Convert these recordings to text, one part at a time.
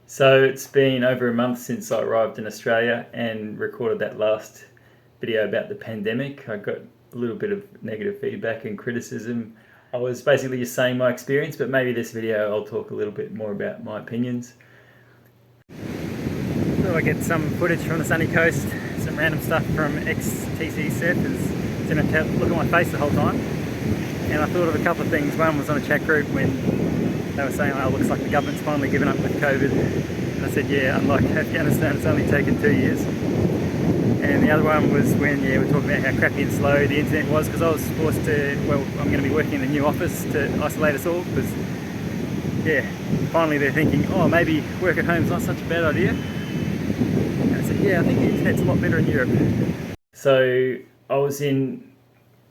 So it's been over a month since I arrived in Australia and recorded that last video about the pandemic. I got a little bit of negative feedback and criticism. I was basically just saying my experience, but maybe this video I'll talk a little bit more about my opinions. So I get some footage from the sunny coast, some random stuff from ex-TC Seth, who's didn't have to look at my face the whole time. And I thought of a couple of things. One was on a chat group when they were saying, oh, it looks like the government's finally given up with COVID. And I said, yeah, unlike Afghanistan, it's only taken 2 years. And the other one was when, we're talking about how crappy and slow the internet was, because I was forced to, I'm going to be working in a new office to isolate us all, because, finally they're thinking, oh, maybe work at home is not such a bad idea. And I said, yeah, I think the internet's a lot better in Europe. So I was in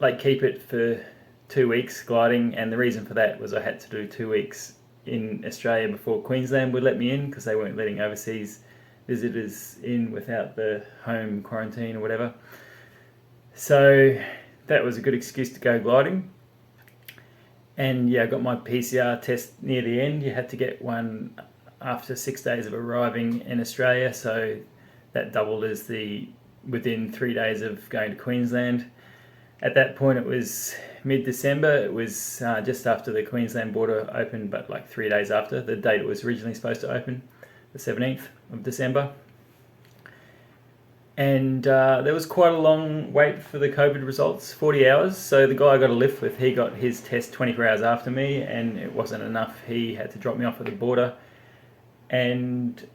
Lake Keepit for 2 weeks gliding, and the reason for that was I had to do 2 weeks in Australia before Queensland would let me in, because they weren't letting overseas visitors in without the home quarantine or whatever. So that was a good excuse to go gliding. And I got my PCR test near the end. You had to get one after 6 days of arriving in Australia, so that doubled as within 3 days of going to Queensland. At that point it was mid-December. It was just after the Queensland border opened, but like 3 days after the date it was originally supposed to open, the 17th of December. And there was quite a long wait for the COVID results, 40 hours. So the guy I got a lift with, he got his test 24 hours after me, and it wasn't enough. He had to drop me off at the border and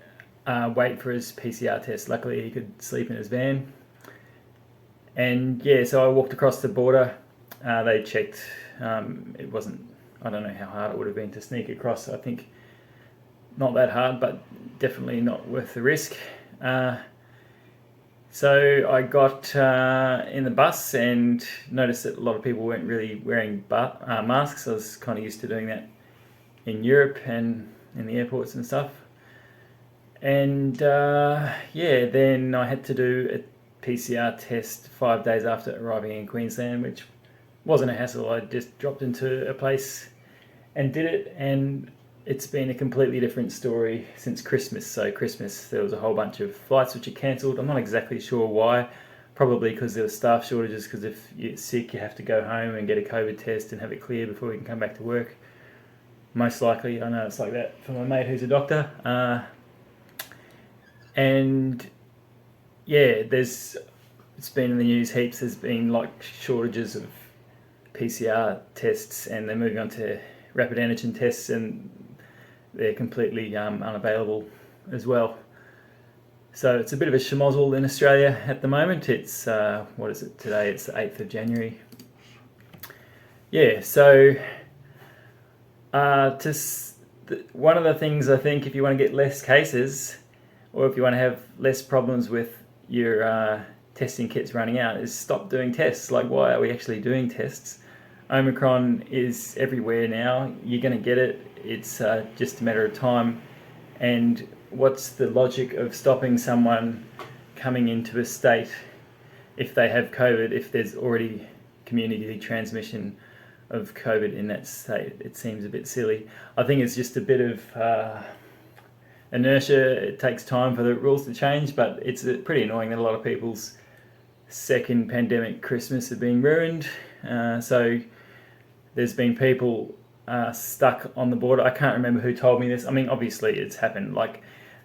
wait for his PCR test. Luckily he could sleep in his van. And so I walked across the border. They checked. It wasn't, I don't know how hard it would have been to sneak across. I think not that hard, but definitely not worth the risk. So I got in the bus and noticed that a lot of people weren't really wearing masks. I was kind of used to doing that in Europe and in the airports and stuff. And then I had to do a PCR test 5 days after arriving in Queensland, which wasn't a hassle. I just dropped into a place and did it, and it's been a completely different story since Christmas. So Christmas, there was a whole bunch of flights which are cancelled. I'm not exactly sure why. Probably because there were staff shortages, because if you're sick you have to go home and get a COVID test and have it cleared before you can come back to work. Most likely. I know it's like that for my mate who's a doctor. It's been in the news heaps. There's been like shortages of PCR tests, and they're moving on to rapid antigen tests, and they're completely unavailable as well. So it's a bit of a schmozzle in Australia at the moment. It's what is it today? It's the 8th of January. One of the things I think, if you want to get less cases, or if you want to have less problems with your testing kits running out, is stop doing tests. Like, why are we actually doing tests? Omicron is everywhere now. You're going to get it. It's just a matter of time. And what's the logic of stopping someone coming into a state if they have COVID, if there's already community transmission of COVID in that state? It seems a bit silly. I think it's just a bit of inertia. It takes time for the rules to change, but it's pretty annoying that a lot of people's second pandemic Christmas have been ruined. So there's been people stuck on the border. I can't remember who told me this. I mean, obviously it's happened,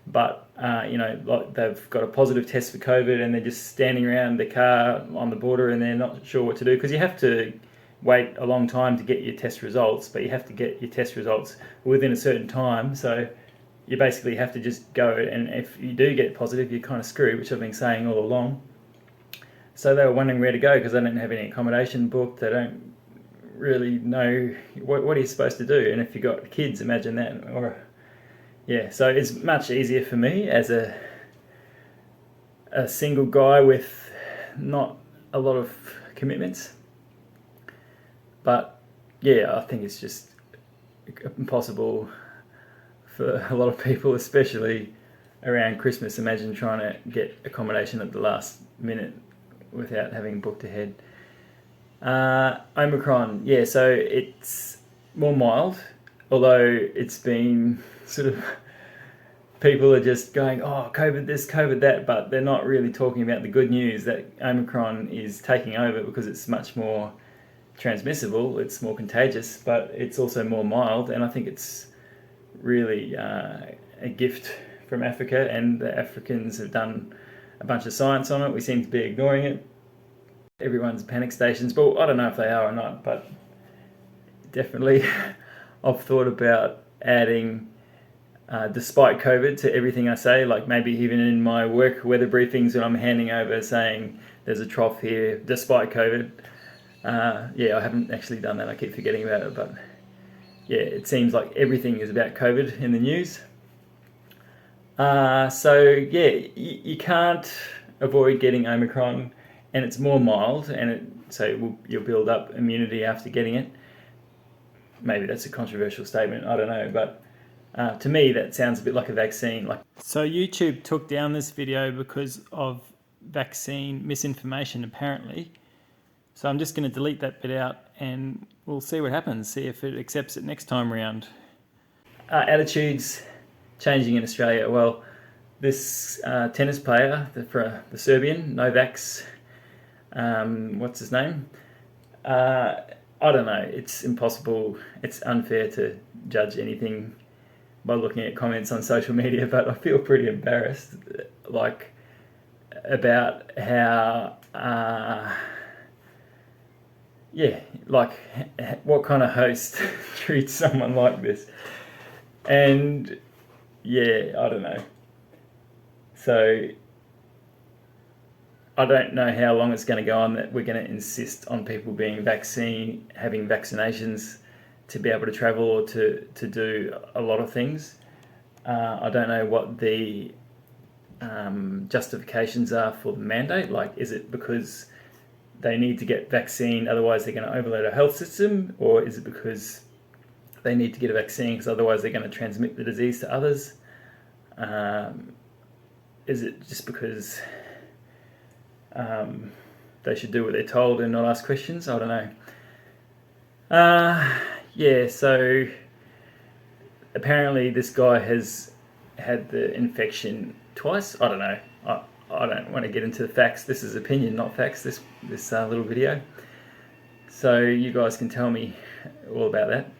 but they've got a positive test for COVID and they're just standing around the car on the border and they're not sure what to do, because you have to wait a long time to get your test results, but you have to get your test results within a certain time. So you basically have to just go, and if you do get positive, you're kind of screwed, which I've been saying all along. So they were wondering where to go, because they don't have any accommodation booked. They don't really know what are you supposed to do. And if you've got kids, imagine that. So it's much easier for me as a single guy with not a lot of commitments. But I think it's just impossible for a lot of people, especially around Christmas. Imagine trying to get accommodation at the last minute without having booked ahead. Omicron, so it's more mild, although it's been sort of people are just going, oh, COVID this, COVID that, but they're not really talking about the good news that Omicron is taking over because it's much more transmissible, it's more contagious, but it's also more mild, and I think it's really a gift from Africa, and the Africans have done a bunch of science on it. We seem to be ignoring it. Everyone's panic stations, but I don't know if they are or not, but definitely I've thought about adding despite COVID to everything I say, like maybe even in my work weather briefings when I'm handing over saying there's a trough here despite COVID. Yeah, I haven't actually done that, I keep forgetting about it, but yeah, it seems like everything is about COVID in the news. So yeah, you can't avoid getting Omicron, and it's more mild, and you'll build up immunity after getting it. Maybe that's a controversial statement, I don't know, but to me that sounds a bit like a vaccine. So YouTube took down this video because of vaccine misinformation, apparently. So I'm just going to delete that bit out, and we'll see what happens, see if it accepts it next time around. Attitudes changing in Australia. Well, this tennis player, the Serbian, Novak's, what's his name? I don't know, it's impossible, it's unfair to judge anything by looking at comments on social media, but I feel pretty embarrassed, like, about how, yeah, like, what kind of host treats someone like this? And yeah, I don't know. So I don't know how long it's going to go on that we're going to insist on people being having vaccinations to be able to travel or to do a lot of things. I don't know what the justifications are for the mandate. Like, is it because they need to get vaccine, otherwise they're going to overload our health system? Or is it because they need to get a vaccine because otherwise they're going to transmit the disease to others? Is it just because they should do what they're told and not ask questions? I don't know. Yeah, so apparently this guy has had the infection twice. I don't know. I don't want to get into the facts. This is opinion, not facts, this little video. So you guys can tell me all about that.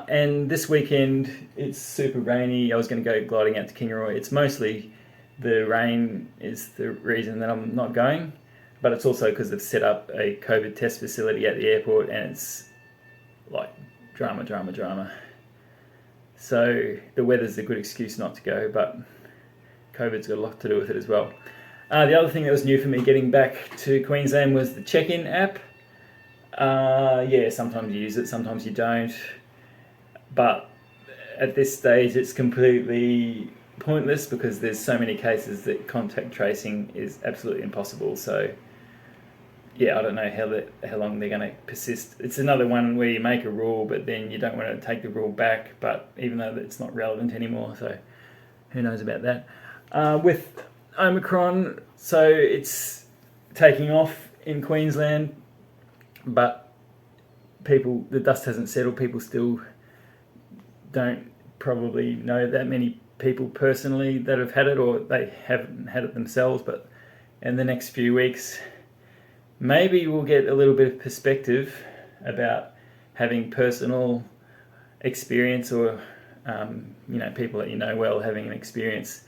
And this weekend it's super rainy. I was going to go gliding out to Kingaroy. It's mostly the rain is the reason that I'm not going, but it's also because they've set up a COVID test facility at the airport, and it's like drama. So the weather's a good excuse not to go, but COVID's got a lot to do with it as well. The other thing that was new for me getting back to Queensland was the check-in app. Yeah, sometimes you use it, sometimes you don't. But at this stage, it's completely pointless because there's so many cases that contact tracing is absolutely impossible. So yeah, I don't know how long they're going to persist. It's another one where you make a rule, but then you don't want to take the rule back, but even though it's not relevant anymore, so who knows about that. With Omicron, so it's taking off in Queensland, but the dust hasn't settled. People still don't probably know that many people personally that have had it, or they haven't had it themselves, but in the next few weeks maybe we'll get a little bit of perspective about having personal experience, or people that you know well having an experience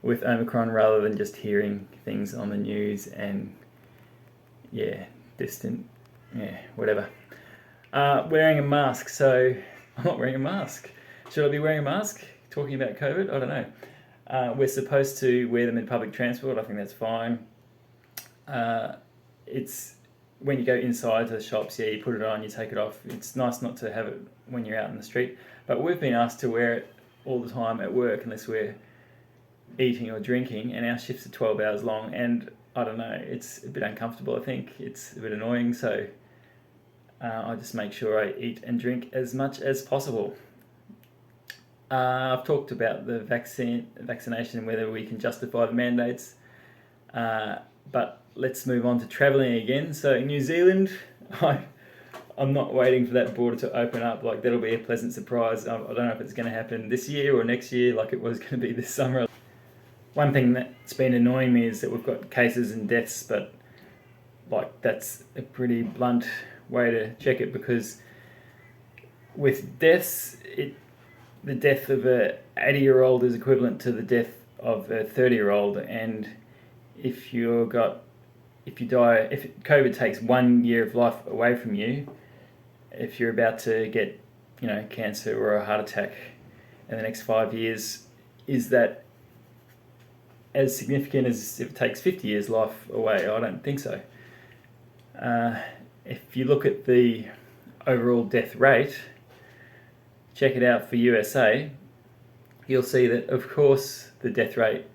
with Omicron, rather than just hearing things on the news and whatever. Wearing a mask. So I'm not wearing a mask. Should I be wearing a mask? Talking about COVID? I don't know. We're supposed to wear them in public transport. I think that's fine. It's when you go inside to the shops, you put it on, you take it off. It's nice not to have it when you're out in the street. But we've been asked to wear it all the time at work unless we're eating or drinking, and our shifts are 12 hours long, and I don't know, it's a bit uncomfortable. I think it's a bit annoying, so I just make sure I eat and drink as much as possible. I've talked about the vaccination and whether we can justify the mandates, but let's move on to travelling again. So in New Zealand, I I'm not waiting for that border to open up. Like, that'll be a pleasant surprise. I don't know if it's going to happen this year or next year, like it was going to be this summer. One thing that's been annoying me is that we've got cases and deaths, but like that's a pretty blunt way to check it, because with deaths, the death of a 80-year-old is equivalent to the death of a 30-year-old, and if COVID takes 1 year of life away from you, if you're about to get, cancer or a heart attack in the next 5 years, is that as significant as if it takes 50 years life away? I don't think so. If you look at the overall death rate, check it out for USA, you'll see that, of course, the death rate,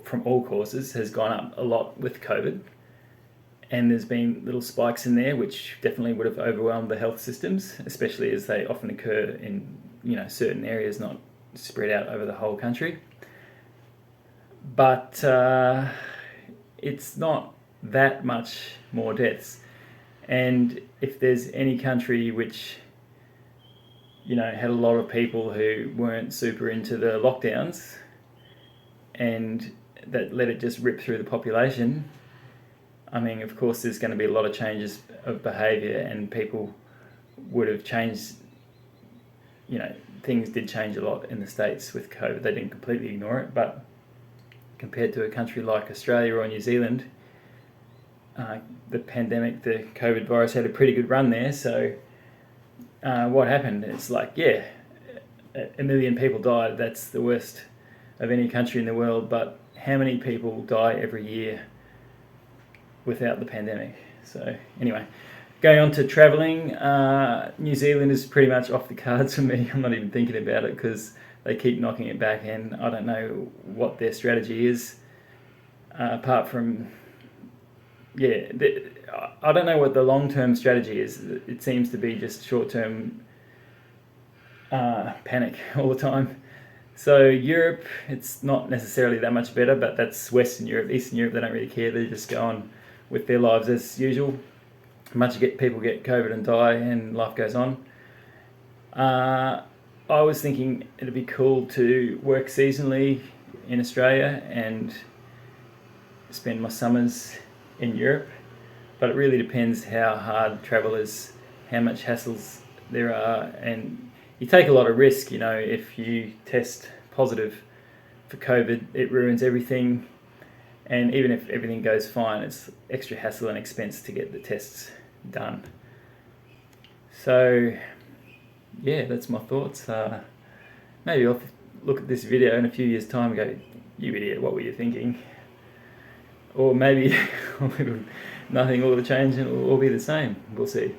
from all causes, has gone up a lot with COVID. And there's been little spikes in there, which definitely would have overwhelmed the health systems, especially as they often occur in, certain areas, not spread out over the whole country. But it's not that much more deaths. And if there's any country which, had a lot of people who weren't super into the lockdowns and that let it just rip through the population, I mean, of course, there's going to be a lot of changes of behaviour, and people would have changed. Things did change a lot in the States with COVID. They didn't completely ignore it, but compared to a country like Australia or New Zealand, the COVID virus had a pretty good run there. So what happened? It's like, 1 million people died. That's the worst of any country in the world. But how many people die every year without the pandemic? So anyway, going on to travelling, New Zealand is pretty much off the cards for me. I'm not even thinking about it because they keep knocking it back, and I don't know what their strategy is, apart from, I don't know what the long-term strategy is. It seems to be just short-term panic all the time. So Europe, it's not necessarily that much better, but that's Western Europe. Eastern Europe, they don't really care. They just go on with their lives as usual. People get COVID and die, and life goes on. I was thinking it'd be cool to work seasonally in Australia and spend my summers in Europe, but it really depends how hard travel is, how much hassles there are, and you take a lot of risk. If you test positive for COVID, it ruins everything, and even if everything goes fine, it's extra hassle and expense to get the tests done. So that's my thoughts. Maybe I'll look at this video in a few years' time and go, "You idiot, what were you thinking?" Or maybe nothing will change and it will all be the same. We'll see.